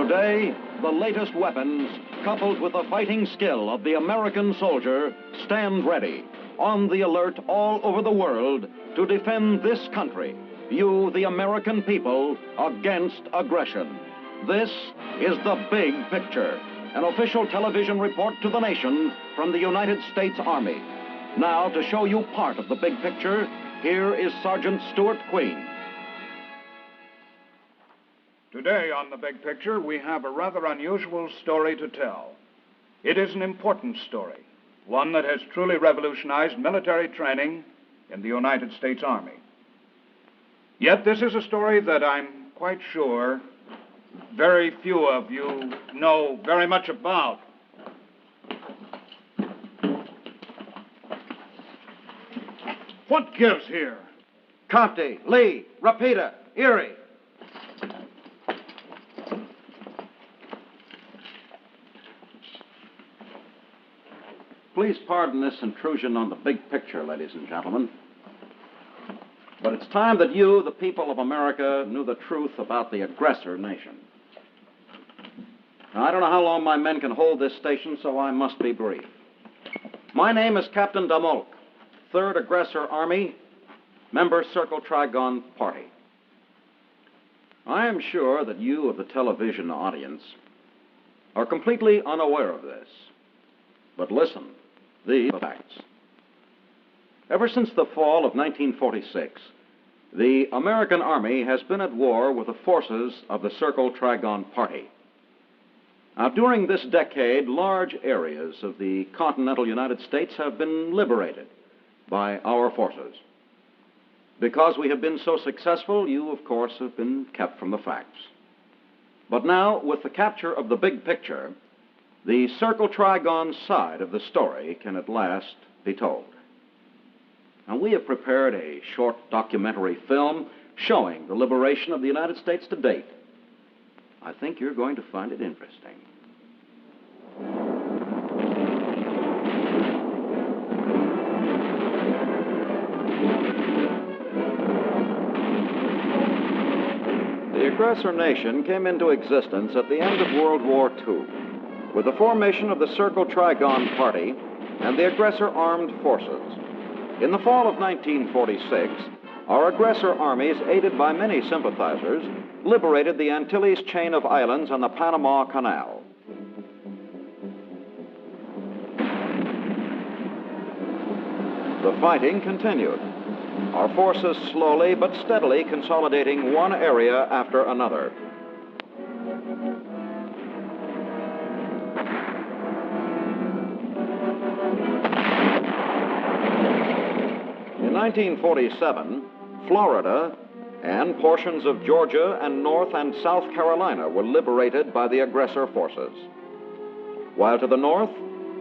Today, the latest weapons, coupled with the fighting skill of the American soldier, stand ready, on the alert all over the world to defend this country, you, the American people, against aggression. This is The Big Picture, an official television report to the nation from the United States Army. Now, to show you part of the big picture, here is Sergeant Stuart Queen. Today on The Big Picture, we have a rather unusual story to tell. It is an important story, one that has truly revolutionized military training in the United States Army. Yet this is a story that I'm quite sure very few of you know very much about. What gives here? Compte, Lee, Rapida, Erie. Please pardon this intrusion on the big picture, ladies and gentlemen. But it's time that you, the people of America, knew the truth about the aggressor nation. Now, I don't know how long my men can hold this station, so I must be brief. My name is Captain Damolk, 3rd Aggressor Army, member Circle Trigon Party. I am sure that you of the television audience are completely unaware of this. But listen, these are facts. Ever since the fall of 1946, the American Army has been at war with the forces of the Circle Trigon Party. Now, during this decade, large areas of the continental United States have been liberated by our forces. Because we have been so successful, you, of course, have been kept from the facts. But now, with the capture of the big picture, the Circle Trigon side of the story can at last be told. Now, we have prepared a short documentary film showing the liberation of the United States to date. I think you're going to find it interesting. The aggressor nation came into existence at the end of World War II with the formation of the Circle Trigon Party and the Aggressor Armed Forces. In the fall of 1946, our aggressor armies, aided by many sympathizers, liberated the Antilles chain of islands and the Panama Canal. The fighting continued, our forces slowly but steadily consolidating one area after another. In 1947, Florida and portions of Georgia and North and South Carolina were liberated by the aggressor forces. While to the north,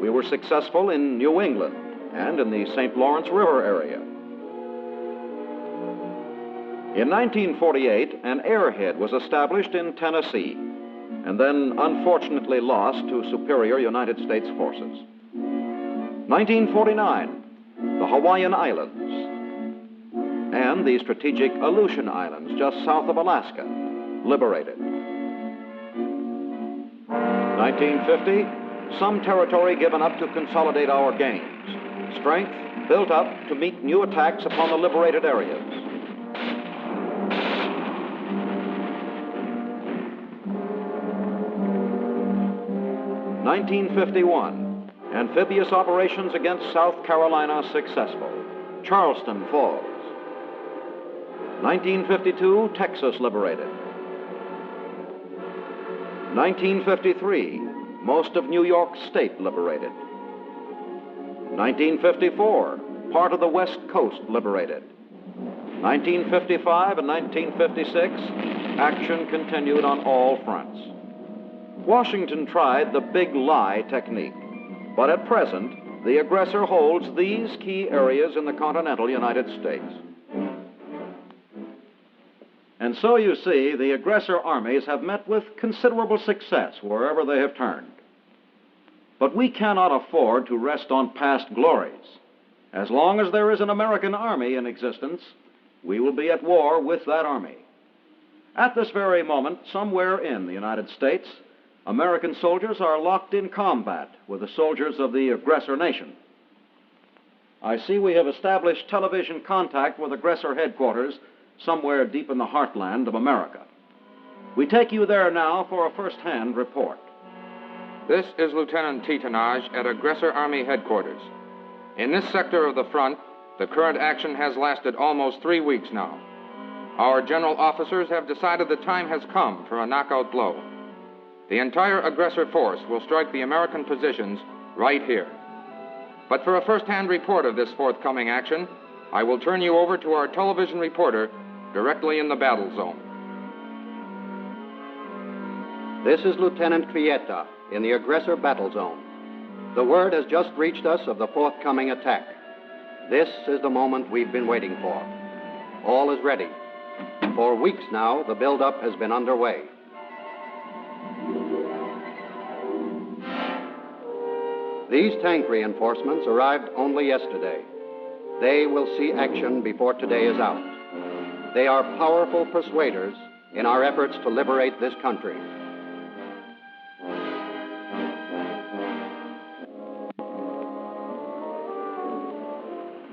we were successful in New England and in the St. Lawrence River area. In 1948, an airhead was established in Tennessee and then unfortunately lost to superior United States forces. 1949, the Hawaiian Islands and the strategic Aleutian Islands just south of Alaska, liberated. 1950, some territory given up to consolidate our gains. Strength built up to meet new attacks upon the liberated areas. 1951, amphibious operations against South Carolina successful. Charleston falls. 1952, Texas liberated. 1953, most of New York State liberated. 1954, part of the West Coast liberated. 1955 and 1956, action continued on all fronts. Washington tried the big lie technique, but at present, the aggressor holds these key areas in the continental United States. And so you see, the aggressor armies have met with considerable success wherever they have turned. But we cannot afford to rest on past glories. As long as there is an American army in existence, we will be at war with that army. At this very moment, somewhere in the United States, American soldiers are locked in combat with the soldiers of the aggressor nation. I see we have established television contact with aggressor headquarters somewhere deep in the heartland of America. We take you there now for a first-hand report. This is Lieutenant Tetonage at Aggressor Army headquarters. In this sector of the front, the current action has lasted almost 3 weeks now. Our general officers have decided the time has come for a knockout blow. The entire aggressor force will strike the American positions right here. But for a first-hand report of this forthcoming action, I will turn you over to our television reporter directly in the battle zone. This is Lieutenant Crieta in the aggressor battle zone. The word has just reached us of the forthcoming attack. This is the moment we've been waiting for. All is ready. For weeks now, the buildup has been underway. These tank reinforcements arrived only yesterday. They will see action before today is out. They are powerful persuaders in our efforts to liberate this country.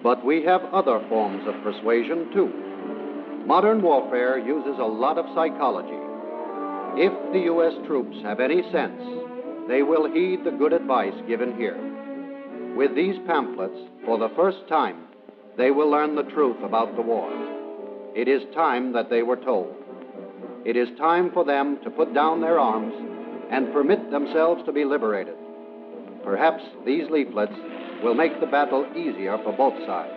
But we have other forms of persuasion, too. Modern warfare uses a lot of psychology. If the U.S. troops have any sense, they will heed the good advice given here. With these pamphlets, for the first time, they will learn the truth about the war. It is time that they were told. It is time for them to put down their arms and permit themselves to be liberated. Perhaps these leaflets will make the battle easier for both sides.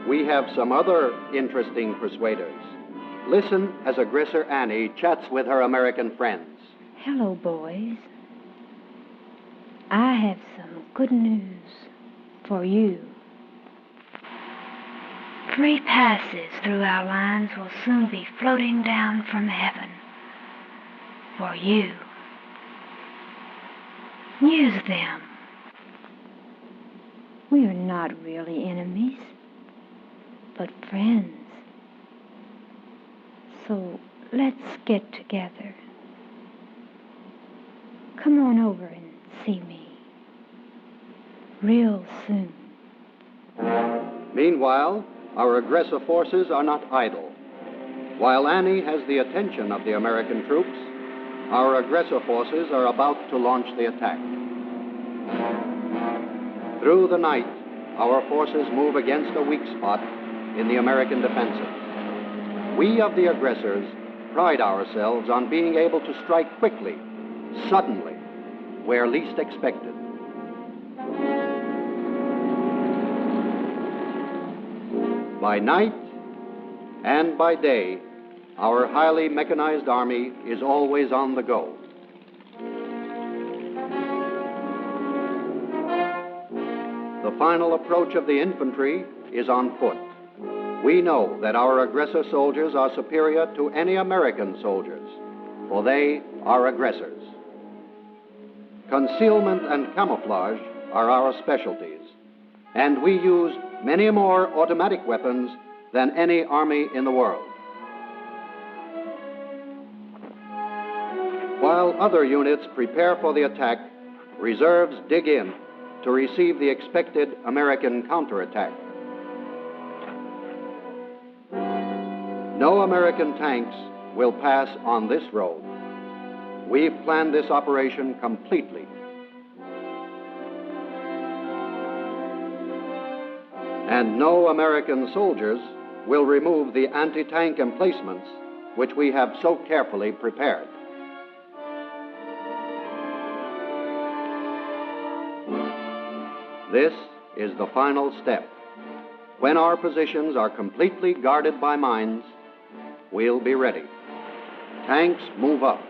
We have some other interesting persuaders. Listen as Aggressor Annie chats with her American friends. Hello, boys. I have some good news for you. Free passes through our lines will soon be floating down from heaven for you. Use them. We are not really enemies, but friends. So let's get together. Come on over and see me real soon. Meanwhile, our aggressor forces are not idle. While Annie has the attention of the American troops, our aggressor forces are about to launch the attack. Through the night, our forces move against a weak spot in the American defenses. We of the aggressors pride ourselves on being able to strike quickly, suddenly, where least expected. By night and by day, our highly mechanized army is always on the go. The final approach of the infantry is on foot. We know that our aggressor soldiers are superior to any American soldiers, for they are aggressors. Concealment and camouflage are our specialties, and we use many more automatic weapons than any army in the world. While other units prepare for the attack, reserves dig in to receive the expected American counterattack. No American tanks will pass on this road. We've planned this operation completely. And no American soldiers will remove the anti-tank emplacements which we have so carefully prepared. This is the final step. When our positions are completely guarded by mines, we'll be ready. Tanks move up.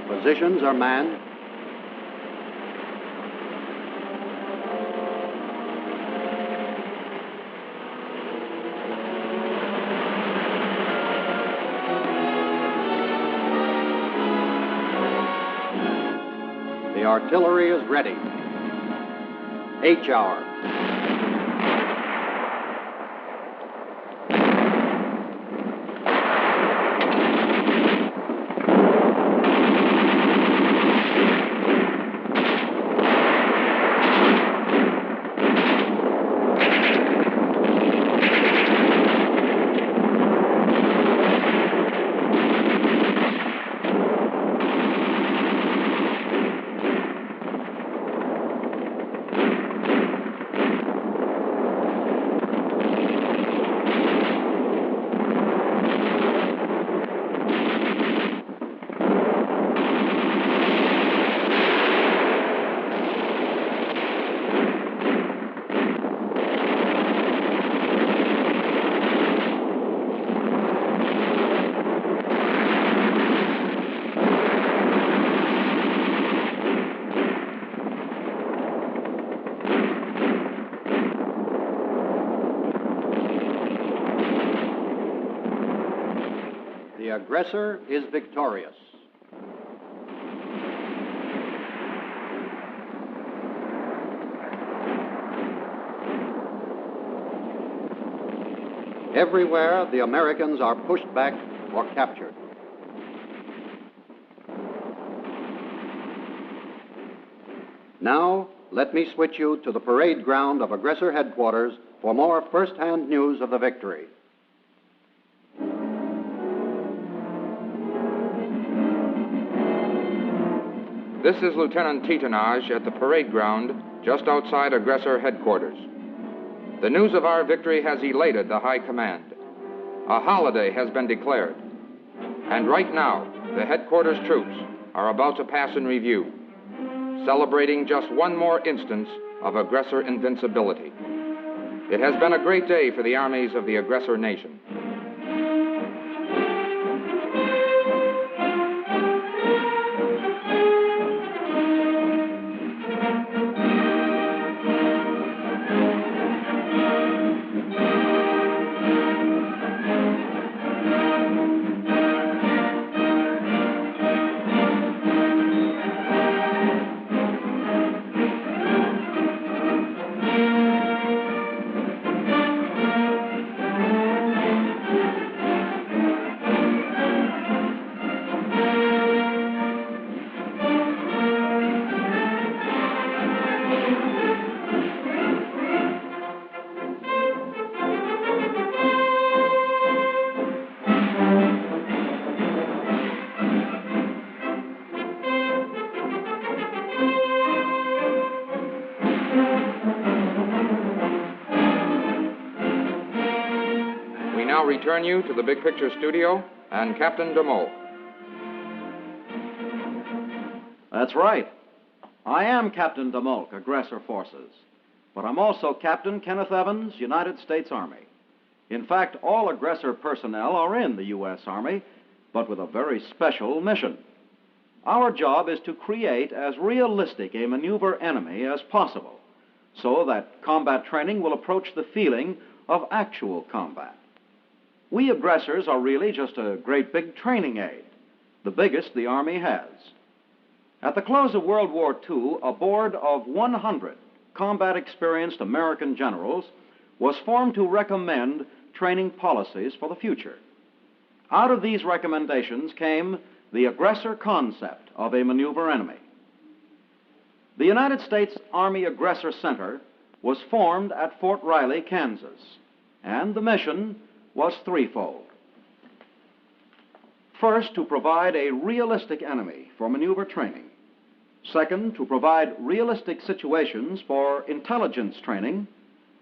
Positions are manned. artillery is ready. H hour. The aggressor is victorious. Everywhere, the Americans are pushed back or captured. Now, let me switch you to the parade ground of Aggressor Headquarters for more first-hand news of the victory. This is Lieutenant Titanage at the parade ground just outside Aggressor Headquarters. The news of our victory has elated the High Command. A holiday has been declared. And right now, the headquarters troops are about to pass in review, celebrating just one more instance of aggressor invincibility. It has been a great day for the armies of the aggressor nation. Now return you to the Big Picture studio and Captain DeMoe. That's right. I am Captain DeMoe, Aggressor Forces. But I'm also Captain Kenneth Evans, United States Army. In fact, all aggressor personnel are in the U.S. Army, but with a very special mission. Our job is to create as realistic a maneuver enemy as possible, so that combat training will approach the feeling of actual combat. We aggressors are really just a great big training aid, the biggest the Army has. At the close of World War II, a board of 100 combat-experienced American generals was formed to recommend training policies for the future. Out of these recommendations came the aggressor concept of a maneuver enemy. The United States Army Aggressor Center was formed at Fort Riley, Kansas, and the mission was threefold. First, to provide a realistic enemy for maneuver training. Second, to provide realistic situations for intelligence training.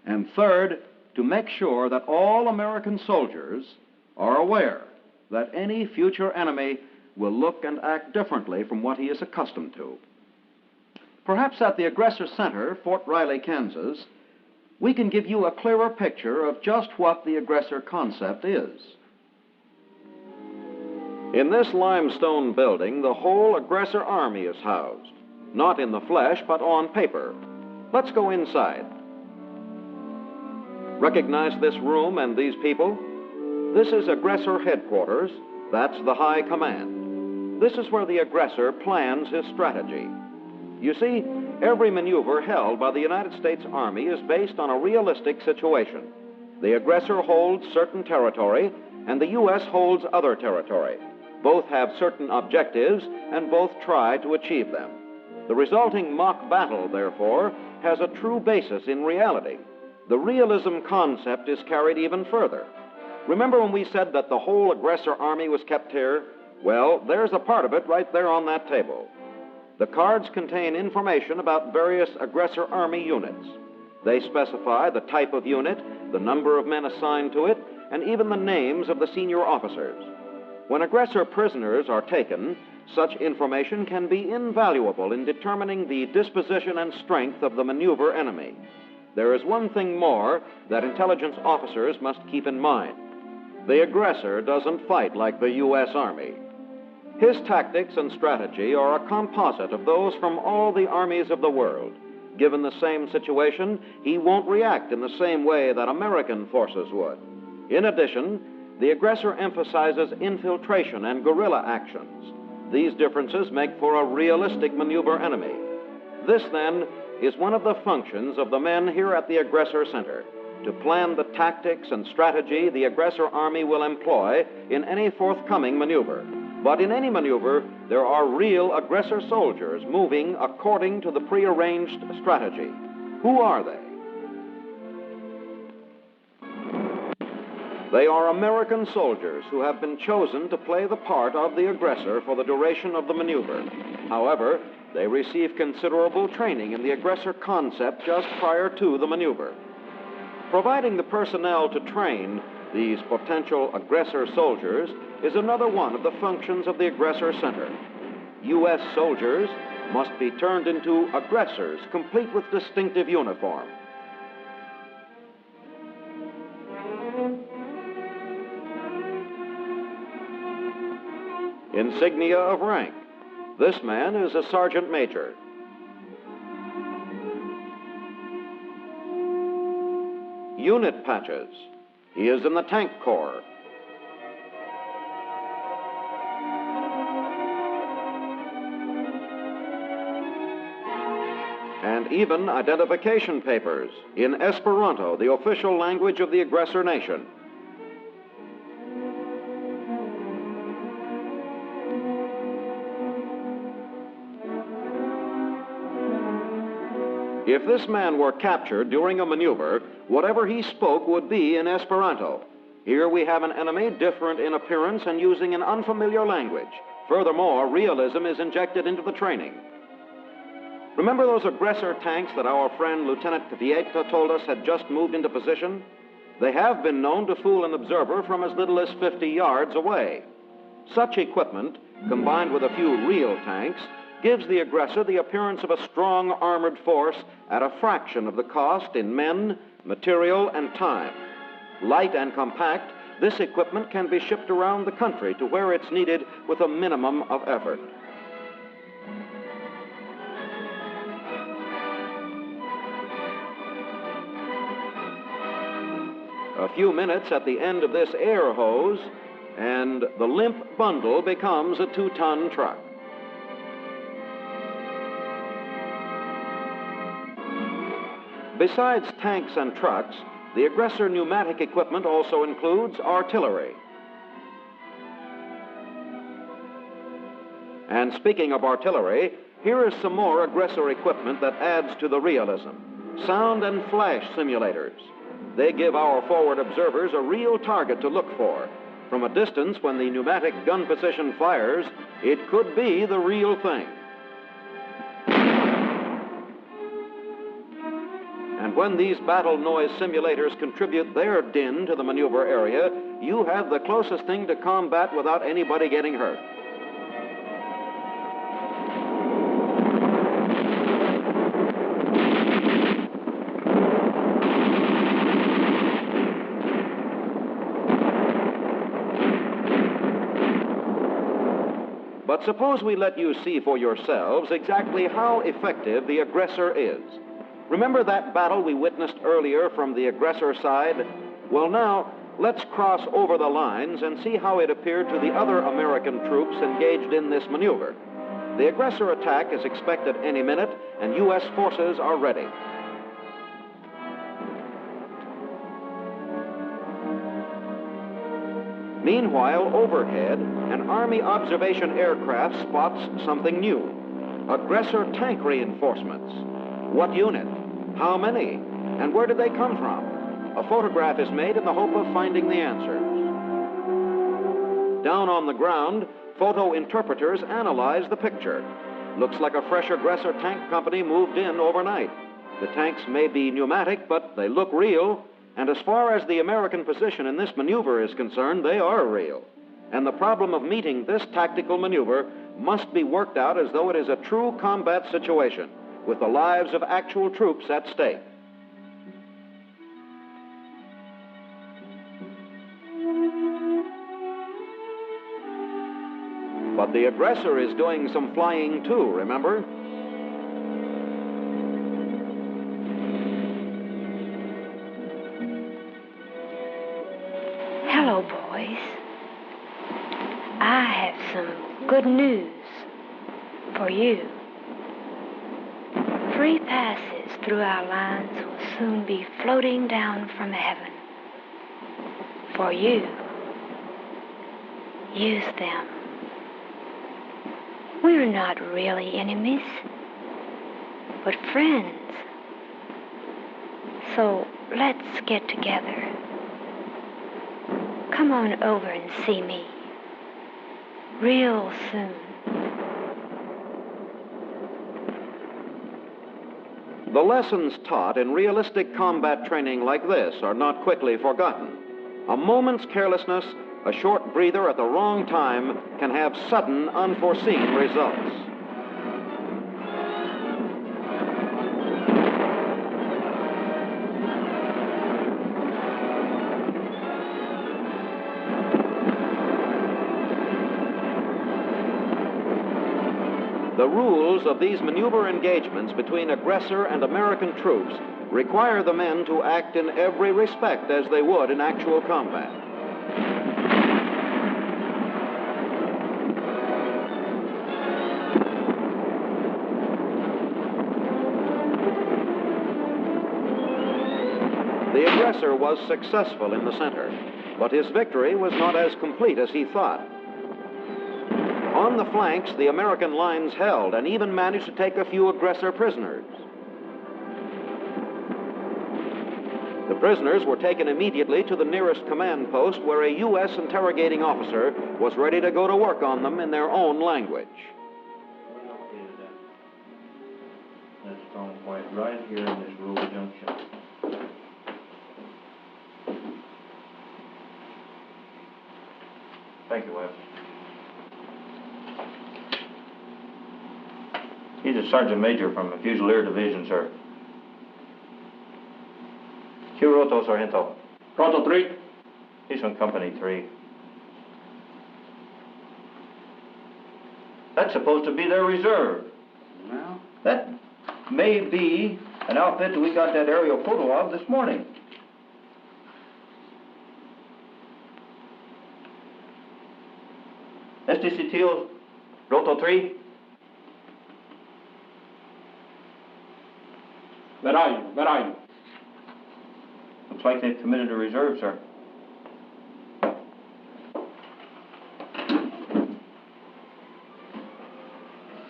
And third, to make sure that all American soldiers are aware that any future enemy will look and act differently from what he is accustomed to. Perhaps at the Aggressor Center, Fort Riley, Kansas, we can give you a clearer picture of just what the aggressor concept is. In this limestone building, the whole Aggressor Army is housed, not in the flesh, but on paper. Let's go inside. Recognize this room and these people? This is Aggressor Headquarters. That's the High Command. This is where the aggressor plans his strategy. You see, every maneuver held by the United States Army is based on a realistic situation. The aggressor holds certain territory, and the U.S. holds other territory. Both have certain objectives, and both try to achieve them. The resulting mock battle, therefore, has a true basis in reality. The realism concept is carried even further. Remember when we said that the whole Aggressor Army was kept here? Well, there's a part of it right there on that table. The cards contain information about various Aggressor Army units. They specify the type of unit, the number of men assigned to it, and even the names of the senior officers. When aggressor prisoners are taken, such information can be invaluable in determining the disposition and strength of the maneuver enemy. There is one thing more that intelligence officers must keep in mind. The aggressor doesn't fight like the U.S. Army. His tactics and strategy are a composite of those from all the armies of the world. Given the same situation, he won't react in the same way that American forces would. In addition, the aggressor emphasizes infiltration and guerrilla actions. These differences make for a realistic maneuver enemy. This, then, is one of the functions of the men here at the Aggressor Center, to plan the tactics and strategy the Aggressor Army will employ in any forthcoming maneuver. But in any maneuver, there are real aggressor soldiers moving according to the prearranged strategy. Who are they? They are American soldiers who have been chosen to play the part of the aggressor for the duration of the maneuver. However, they receive considerable training in the aggressor concept just prior to the maneuver. Providing the personnel to train these potential aggressor soldiers is another one of the functions of the Aggressor Center. U.S. soldiers must be turned into aggressors, complete with distinctive uniform. Insignia of rank. This man is a sergeant major. Unit patches. He is in the Tank Corps. And even identification papers in Esperanto, the official language of the aggressor nation. If this man were captured during a maneuver, whatever he spoke would be in Esperanto. Here we have an enemy different in appearance and using an unfamiliar language. Furthermore, realism is injected into the training. Remember those aggressor tanks that our friend Lieutenant Vieta told us had just moved into position? They have been known to fool an observer from as little as 50 yards away. Such equipment, combined with a few real tanks, gives the aggressor the appearance of a strong armored force at a fraction of the cost in men, material, and time. Light and compact, this equipment can be shipped around the country to where it's needed with a minimum of effort. A few minutes at the end of this air hose, and the limp bundle becomes a 2-ton truck. Besides tanks and trucks, the aggressor pneumatic equipment also includes artillery. And speaking of artillery, here is some more aggressor equipment that adds to the realism. Sound and flash simulators. They give our forward observers a real target to look for. From a distance, when the pneumatic gun position fires, it could be the real thing. And when these battle noise simulators contribute their din to the maneuver area, you have the closest thing to combat without anybody getting hurt. But suppose we let you see for yourselves exactly how effective the aggressor is. Remember that battle we witnessed earlier from the aggressor side? Well, now, let's cross over the lines and see how it appeared to the other American troops engaged in this maneuver. The aggressor attack is expected any minute, and U.S. forces are ready. Meanwhile, overhead, an Army observation aircraft spots something new. Aggressor tank reinforcements. What unit? How many? And where did they come from? A photograph is made in the hope of finding the answers. Down on the ground, photo interpreters analyze the picture. Looks like a fresh aggressor tank company moved in overnight. The tanks may be pneumatic, but they look real. And as far as the American position in this maneuver is concerned, they are real. And the problem of meeting this tactical maneuver must be worked out as though it is a true combat situation, with the lives of actual troops at stake. But the aggressor is doing some flying too, remember? Hello, boys. I have some good news for you. Free passes through our lines will soon be floating down from heaven. For you. Use them. We're not really enemies, but friends. So let's get together. Come on over and see me. Real soon. The lessons taught in realistic combat training like this are not quickly forgotten. A moment's carelessness, a short breather at the wrong time, can have sudden, unforeseen results. The rules of these maneuver engagements between aggressor and American troops require the men to act in every respect as they would in actual combat. The aggressor was successful in the center, but his victory was not as complete as he thought. On the flanks, the American lines held and even managed to take a few aggressor prisoners. The prisoners were taken immediately to the nearest command post where a U.S. interrogating officer was ready to go to work on them in their own language. That strong point right here in this rural junction. Thank you, Webb. He's a sergeant major from the Fusilier Division, sir. ¿Qué roto, Sargento? Roto 3? He's from Company 3. That's supposed to be their reserve. Well, That may be an outfit that we got that aerial photo of this morning. Este sitio, Roto 3? where are you? Looks like they've committed a reserve, sir.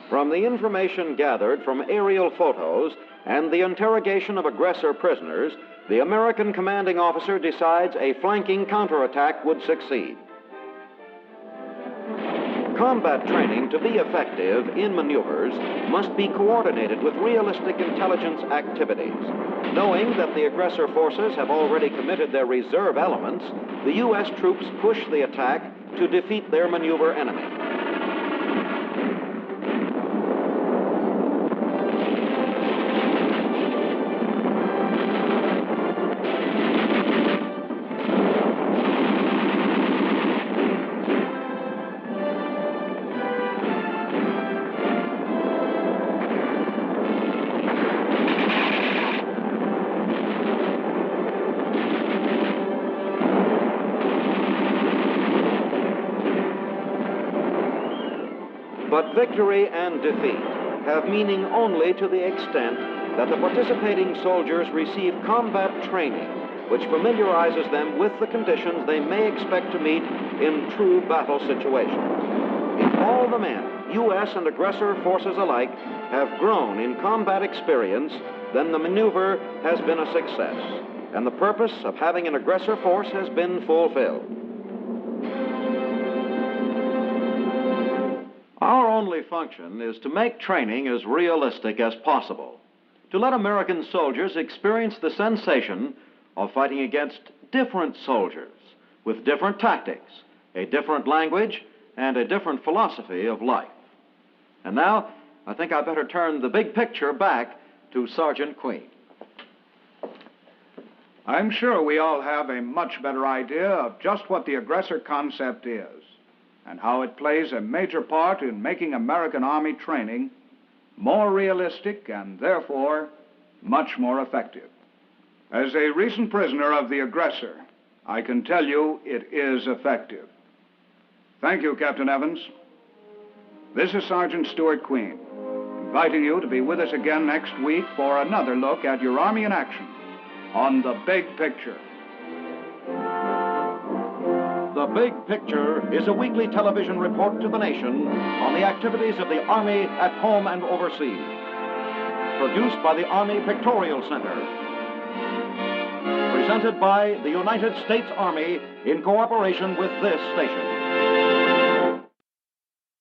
From the information gathered from aerial photos and the interrogation of aggressor prisoners, the American commanding officer decides a flanking counterattack would succeed. Combat training, to be effective in maneuvers, must be coordinated with realistic intelligence activities. Knowing that the aggressor forces have already committed their reserve elements, the U.S. troops push the attack to defeat their maneuver enemy. But victory and defeat have meaning only to the extent that the participating soldiers receive combat training, which familiarizes them with the conditions they may expect to meet in true battle situations. If all the men, U.S. and aggressor forces alike, have grown in combat experience, then the maneuver has been a success, and the purpose of having an aggressor force has been fulfilled. Our only function is to make training as realistic as possible, to let American soldiers experience the sensation of fighting against different soldiers with different tactics, a different language, and a different philosophy of life. And now, I think I'd better turn the big picture back to Sergeant Queen. I'm sure we all have a much better idea of just what the aggressor concept is and how it plays a major part in making American Army training more realistic and therefore much more effective. As a recent prisoner of the aggressor, I can tell you it is effective. Thank you, Captain Evans. This is Sergeant Stuart Queen, inviting you to be with us again next week for another look at your Army in action on The Big Picture. The Big Picture is a weekly television report to the nation on the activities of the Army at home and overseas. Produced by the Army Pictorial Center. Presented by the United States Army in cooperation with this station.